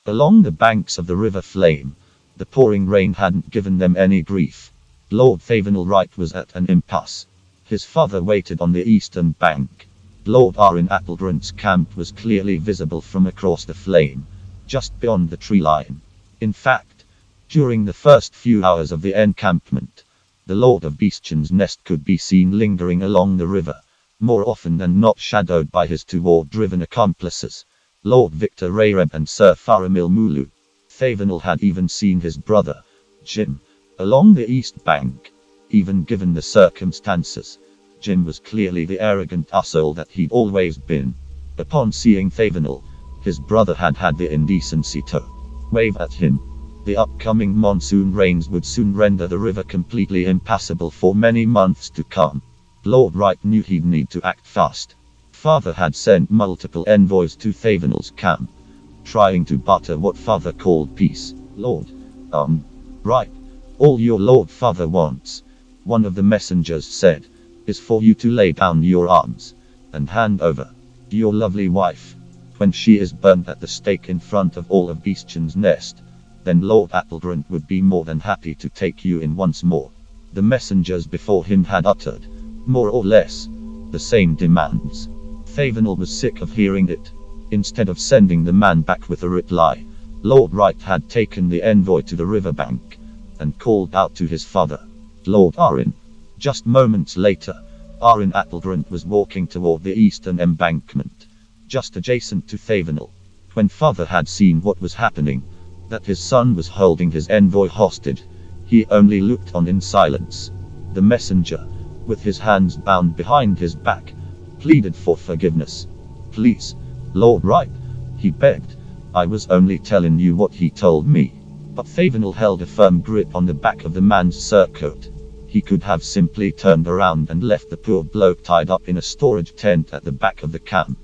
Along the banks of the River Flame, the pouring rain hadn't given them any grief. Lord Thavenel Wright was at an impasse. His father waited on the eastern bank. Lord Arryn Appledrant's camp was clearly visible from across the flame, just beyond the tree line. In fact, during the first few hours of the encampment, the Lord of Beestion's Nest could be seen lingering along the river, more often than not shadowed by his two war-driven accomplices, Lord Victor Rayreb and Sir Faramil Mulu. Thavenel had even seen his brother, Jim, along the east bank. Even given the circumstances, Jim was clearly the arrogant asshole that he'd always been. Upon seeing Thavenel, his brother had the indecency to wave at him. The upcoming monsoon rains would soon render the river completely impassable for many months to come. Lord Wright knew he'd need to act fast. Father had sent multiple envoys to Thavenel's camp, trying to butter what Father called peace. Lord, Wright, all your Lord Father wants, one of the messengers said, is for you to lay down your arms, and hand over your lovely wife. When she is burnt at the stake in front of all of Beestion's Nest, then Lord Appledrant would be more than happy to take you in once more. The messengers before him had uttered, more or less, the same demands. Thavenel was sick of hearing it. Instead of sending the man back with a reply, Lord Wright had taken the envoy to the riverbank, and called out to his father, Lord Arryn. Just moments later, Arryn Appledrant was walking toward the eastern embankment, just adjacent to Thavenel. When Father had seen what was happening, that his son was holding his envoy hostage, he only looked on in silence. The messenger, with his hands bound behind his back, pleaded for forgiveness. Please, Lord Wright, he begged. I was only telling you what he told me. But Thavenel held a firm grip on the back of the man's surcoat. He could have simply turned around and left the poor bloke tied up in a storage tent at the back of the camp.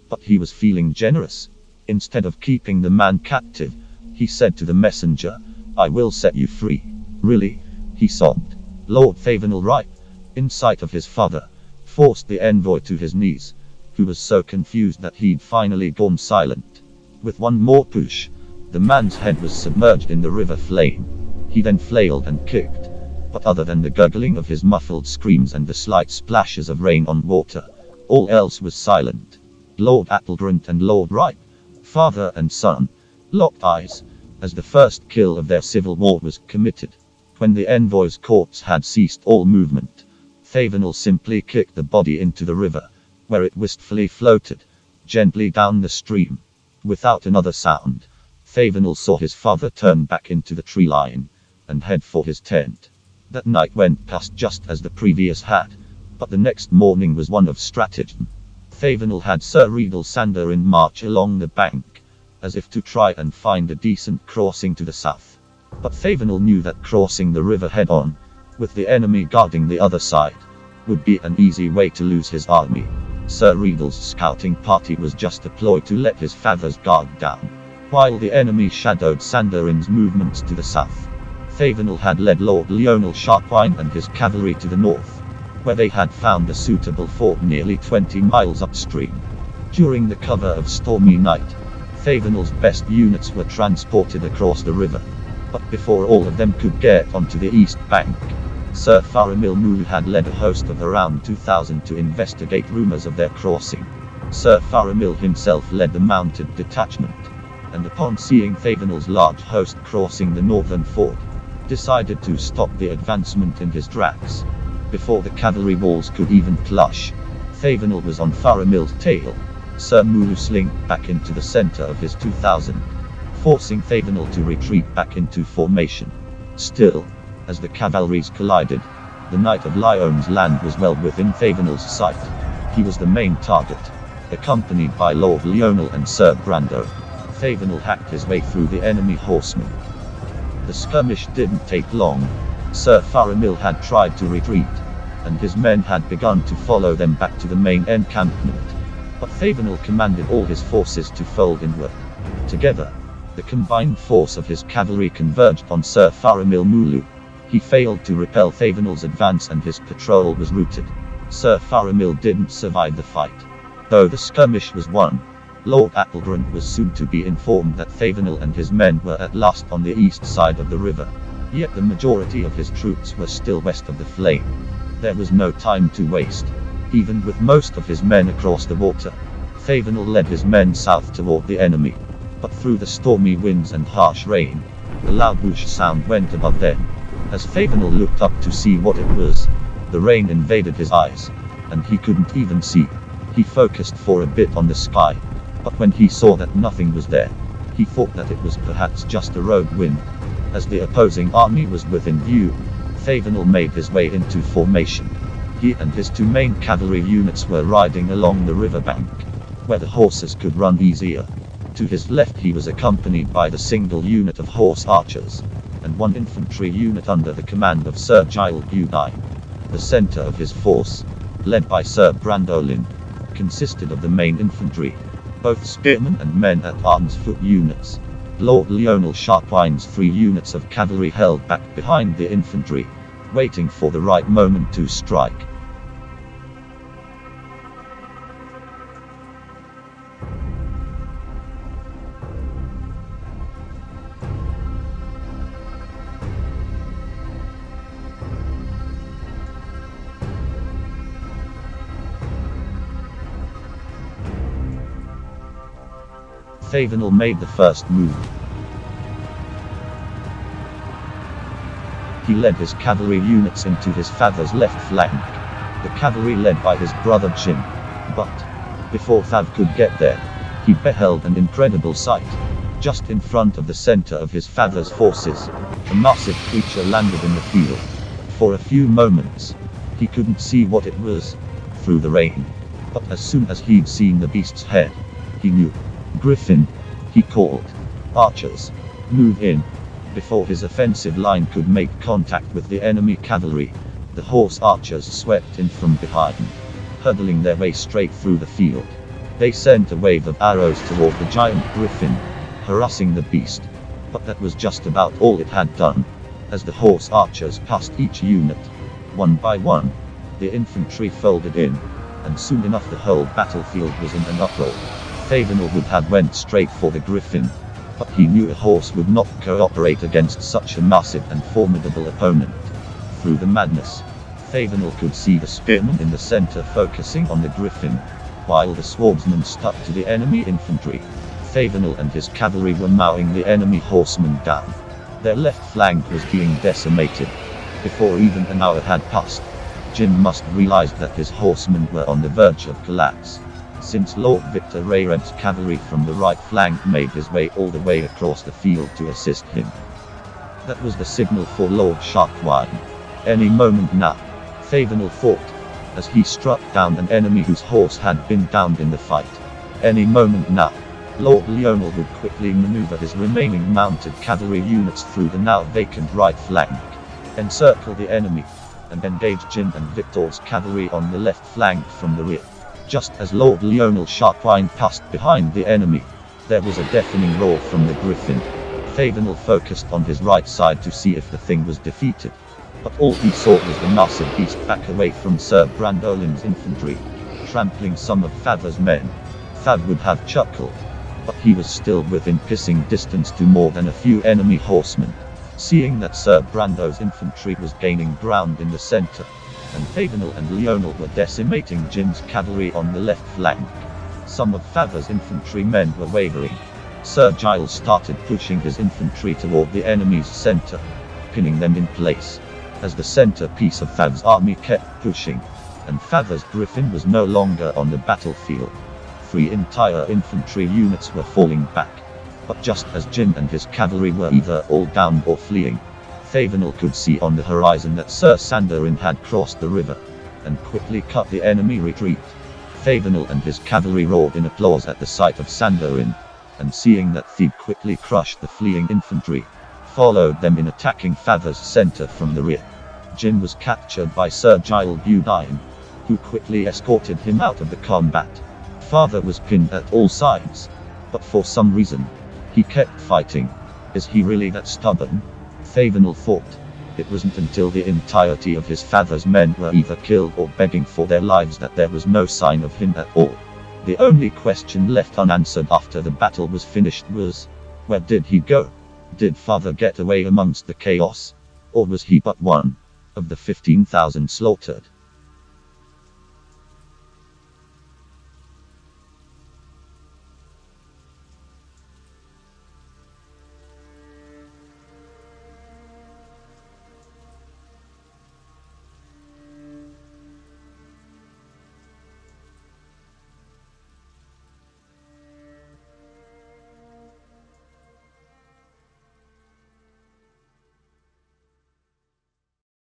But he was feeling generous. Instead of keeping the man captive, he said to the messenger, I will set you free. Really? He sobbed. Lord Thavenel Wright, in sight of his father, forced the envoy to his knees, who was so confused that he'd finally gone silent. With one more push, the man's head was submerged in the river flame. He then flailed and kicked, but other than the gurgling of his muffled screams and the slight splashes of rain on water, all else was silent. Lord Appledrant and Lord Wright, father and son, locked eyes, as the first kill of their civil war was committed. When the envoy's corpse had ceased all movement, Thavenel simply kicked the body into the river, where it wistfully floated, gently down the stream. Without another sound, Thavenel saw his father turn back into the tree line, and head for his tent. That night went past just as the previous had, but the next morning was one of stratagem. Thavenel had Sir Riedel Sanderin march along the bank, as if to try and find a decent crossing to the south. But Thavenel knew that crossing the river head-on, with the enemy guarding the other side, would be an easy way to lose his army. Sir Riedel's scouting party was just a ploy to let his father's guard down, while the enemy shadowed Sanderin's movements to the south. Thavenel had led Lord Lionel Sharpwine and his cavalry to the north, where they had found a suitable fort nearly 20 miles upstream. During the cover of stormy night, Thavenel's best units were transported across the river, but before all of them could get onto the east bank, Sir Faramil Mulu had led a host of around 2,000 to investigate rumors of their crossing. Sir Faramil himself led the mounted detachment, and upon seeing Thavenel's large host crossing the northern ford, decided to stop the advancement in his tracks. Before the cavalry walls could even clash, Thavenel was on Faramil's tail. Sir Mulu slinked back into the center of his 2,000, forcing Thavenel to retreat back into formation. Still, as the cavalries collided, the Knight of Lyon's Land was well within Thavenel's sight. He was the main target. Accompanied by Lord Lionel and Sir Brando, Thavenel hacked his way through the enemy horsemen. The skirmish didn't take long. Sir Faramil had tried to retreat, and his men had begun to follow them back to the main encampment. But Thavenel commanded all his forces to fold inward. Together, the combined force of his cavalry converged on Sir Faramil Mulu. He failed to repel Thavenel's advance and his patrol was routed. Sir Faramil didn't survive the fight. Though the skirmish was won, Lord Applegrant was soon to be informed that Thavenel and his men were at last on the east side of the river, yet the majority of his troops were still west of the flame. There was no time to waste. Even with most of his men across the water, Thavenel led his men south toward the enemy. But through the stormy winds and harsh rain, a loud whoosh sound went above them. As Thavenel looked up to see what it was, the rain invaded his eyes, and he couldn't even see. He focused for a bit on the sky, but when he saw that nothing was there, he thought that it was perhaps just a road wind. As the opposing army was within view, Thavenel made his way into formation. He and his two main cavalry units were riding along the riverbank, where the horses could run easier. To his left he was accompanied by the single unit of horse archers, and one infantry unit under the command of Sir Giles Budine. The centre of his force, led by Sir Brandolin, consisted of the main infantry, both spearmen and men-at-arms foot units. Lord Lionel Sharpwine's 3 units of cavalry held back behind the infantry, waiting for the right moment to strike. Thavenel made the first move. He led his cavalry units into his father's left flank, the cavalry led by his brother Jim. But before Thav could get there, he beheld an incredible sight. Just in front of the center of his father's forces, a massive creature landed in the field. For a few moments, he couldn't see what it was, through the rain. But as soon as he'd seen the beast's head, he knew. "Griffin," he called. "Archers, move in." Before his offensive line could make contact with the enemy cavalry, the horse archers swept in from behind, hurtling their way straight through the field. They sent a wave of arrows toward the giant griffin, harassing the beast. But that was just about all it had done. As the horse archers passed each unit, one by one, the infantry folded in, and soon enough the whole battlefield was in an uproar. Thavenel would have went straight for the griffin, but he knew a horse would not cooperate against such a massive and formidable opponent. Through the madness, Thavenel could see the spearmen in the center focusing on the griffin, while the swordsmen stuck to the enemy infantry. Thavenel and his cavalry were mowing the enemy horsemen down. Their left flank was being decimated. Before even an hour had passed, Jim must realize that his horsemen were on the verge of collapse, since Lord Victor Rareb's cavalry from the right flank made his way all the way across the field to assist him. That was the signal for Lord Sharpwine. Any moment now, Thavenel thought, as he struck down an enemy whose horse had been downed in the fight. Any moment now, Lord Lionel would quickly maneuver his remaining mounted cavalry units through the now vacant right flank, encircle the enemy, and engage Jim and Victor's cavalry on the left flank from the rear. Just as Lord Lionel Sharpwine passed behind the enemy, there was a deafening roar from the griffin. Thavenel focused on his right side to see if the thing was defeated, but all he saw was the massive beast back away from Sir Brandolin's infantry, trampling some of Father's men. Thav would have chuckled, but he was still within pissing distance to more than a few enemy horsemen. Seeing that Sir Brando's infantry was gaining ground in the center, and Thavenel and Lionel were decimating Jim's cavalry on the left flank, some of Father's infantrymen were wavering. Sir Giles started pushing his infantry toward the enemy's center, pinning them in place. As the centerpiece of Fav's army kept pushing, and Father's griffin was no longer on the battlefield, 3 entire infantry units were falling back. But just as Jim and his cavalry were either all down or fleeing, Thavenel could see on the horizon that Sir Sandorin had crossed the river, and quickly cut the enemy retreat. Thavenel and his cavalry roared in applause at the sight of Sandorin, and seeing that Thebe quickly crushed the fleeing infantry, followed them in attacking Father's center from the rear. Jim was captured by Sir Giles Budine, who quickly escorted him out of the combat. Father was pinned at all sides, but for some reason, he kept fighting. Is he really that stubborn? Thavenel thought. It wasn't until the entirety of his father's men were either killed or begging for their lives that there was no sign of him at all. The only question left unanswered after the battle was finished was, where did he go? Did father get away amongst the chaos? Or was he but one of the 15,000 slaughtered?